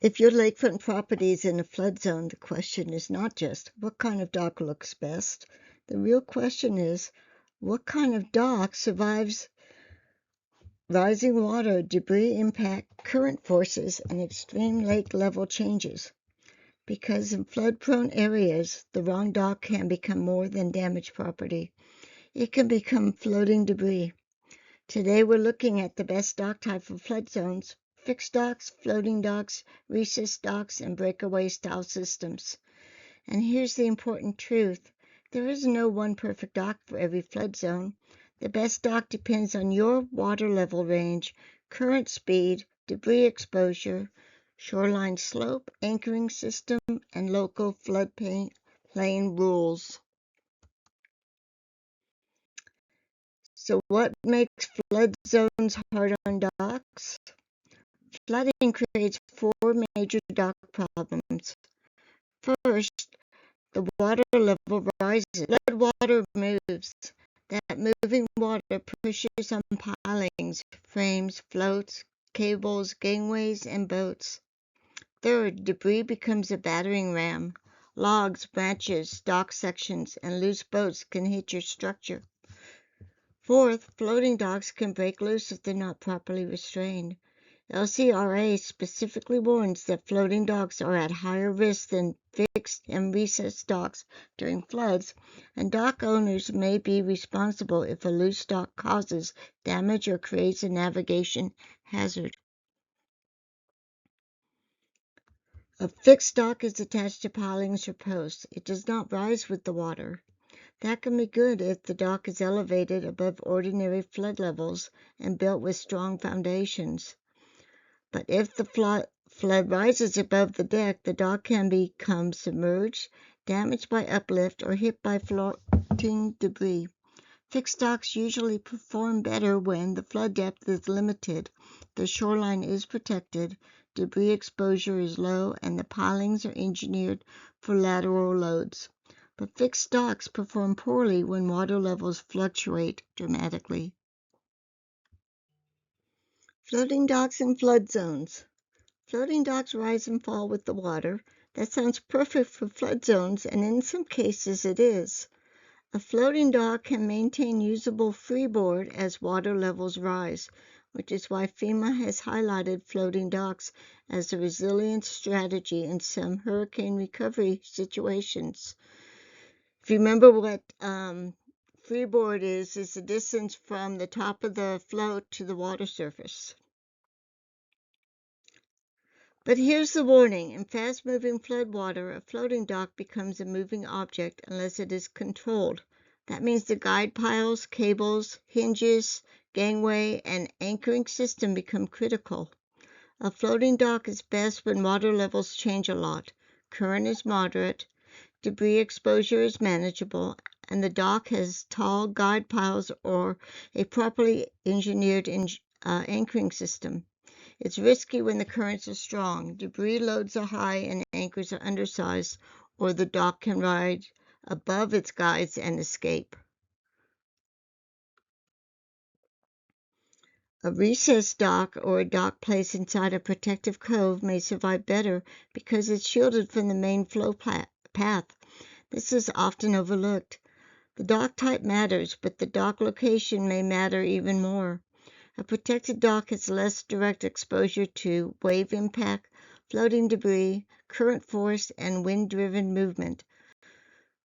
If your lakefront property is in a flood zone, the question is not just what kind of dock looks best. The real question is what kind of dock survives rising water, debris impact, current forces, and extreme lake level changes. Because in flood-prone areas, the wrong dock can become more than damaged property. It can become floating debris. Today we're looking at the best dock type for flood zones: fixed docks, floating docks, recessed docks, and breakaway-style systems. And here's the important truth. There is no one perfect dock for every flood zone. The best dock depends on your water level range, current speed, debris exposure, shoreline slope, anchoring system, and local floodplain rules. So what makes flood zones hard on docks? Flooding creates four major dock problems. First, the water level rises. Flood water moves. That moving water pushes on pilings, frames, floats, cables, gangways, and boats. Third, debris becomes a battering ram. Logs, branches, dock sections, and loose boats can hit your structure. Fourth, floating docks can break loose if they're not properly restrained. LCRA specifically warns that floating docks are at higher risk than fixed and recessed docks during floods, and dock owners may be responsible if a loose dock causes damage or creates a navigation hazard. A fixed dock is attached to pilings or posts. It does not rise with the water. That can be good if the dock is elevated above ordinary flood levels and built with strong foundations. But if the flood rises above the deck, the dock can become submerged, damaged by uplift, or hit by floating debris. Fixed docks usually perform better when the flood depth is limited, the shoreline is protected, debris exposure is low, and the pilings are engineered for lateral loads. But fixed docks perform poorly when water levels fluctuate dramatically. Floating docks in flood zones. Floating docks rise and fall with the water. That sounds perfect for flood zones, and in some cases it is. A floating dock can maintain usable freeboard as water levels rise, which is why FEMA has highlighted floating docks as a resilient strategy in some hurricane recovery situations. If you remember what freeboard is the distance from the top of the float to the water surface. But here's the warning. In fast-moving floodwater, a floating dock becomes a moving object unless it is controlled. That means the guide piles, cables, hinges, gangway, and anchoring system become critical. A floating dock is best when water levels change a lot, current is moderate, debris exposure is manageable, and the dock has tall guide piles or a properly engineered anchoring system. It's risky when the currents are strong, debris loads are high, and anchors are undersized, or the dock can ride above its guides and escape. A recessed dock or a dock placed inside a protective cove may survive better because it's shielded from the main flow path. This is often overlooked. The dock type matters, but the dock location may matter even more. A protected dock has less direct exposure to wave impact, floating debris, current force, and wind-driven movement.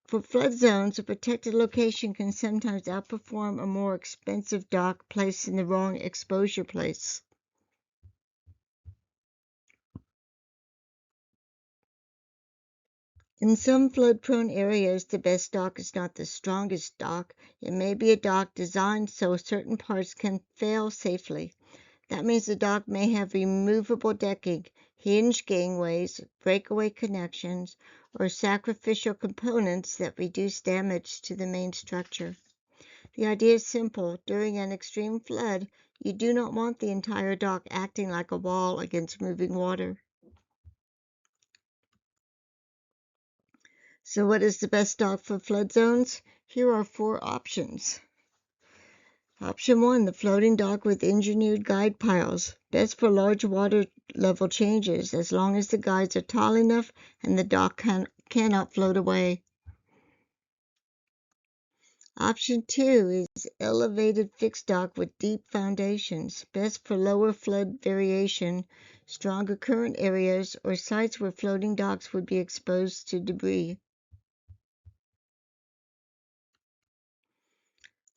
For flood zones, a protected location can sometimes outperform a more expensive dock placed in the wrong exposure place. In some flood-prone areas, the best dock is not the strongest dock. It may be a dock designed so certain parts can fail safely. That means the dock may have removable decking, hinge gangways, breakaway connections, or sacrificial components that reduce damage to the main structure. The idea is simple. During an extreme flood, you do not want the entire dock acting like a wall against moving water. So what is the best dock for flood zones? Here are four options. Option 1, the floating dock with engineered guide piles. Best for large water level changes as long as the guides are tall enough and the dock cannot float away. Option 2 is elevated fixed dock with deep foundations, best for lower flood variation, stronger current areas, or sites where floating docks would be exposed to debris.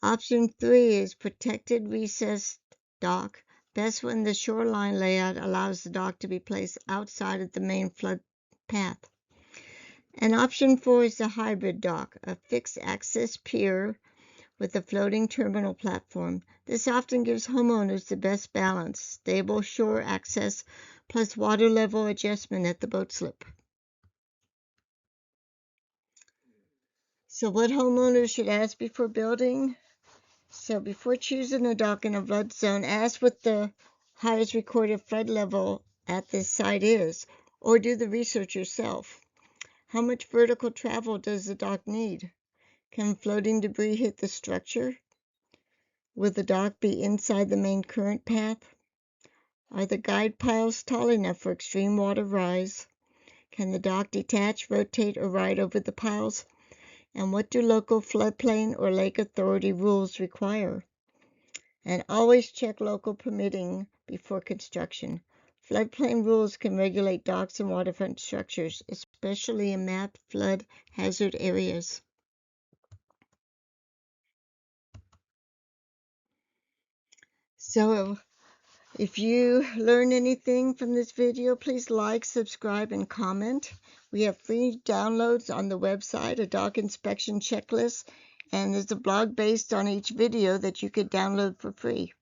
Option 3 is protected recessed dock, best when the shoreline layout allows the dock to be placed outside of the main flood path. And option 4 is the hybrid dock, a fixed access pier with a floating terminal platform. This often gives homeowners the best balance, stable shore access plus water level adjustment at the boat slip. So what homeowners should ask before building? So before choosing a dock in a flood zone, ask what the highest recorded flood level at this site is, or do the research yourself. How much vertical travel does the dock need? Can floating debris hit the structure? Will the dock be inside the main current path? Are the guide piles tall enough for extreme water rise? Can the dock detach, rotate, or ride over the piles? And what do local floodplain or lake authority rules require? And always check local permitting before construction. Floodplain rules can regulate docks and waterfront structures, especially in mapped flood hazard areas. So if you learn anything from this video, please like, subscribe, and comment. We have free downloads on the website, a dock inspection checklist, and there's a blog based on each video that you could download for free.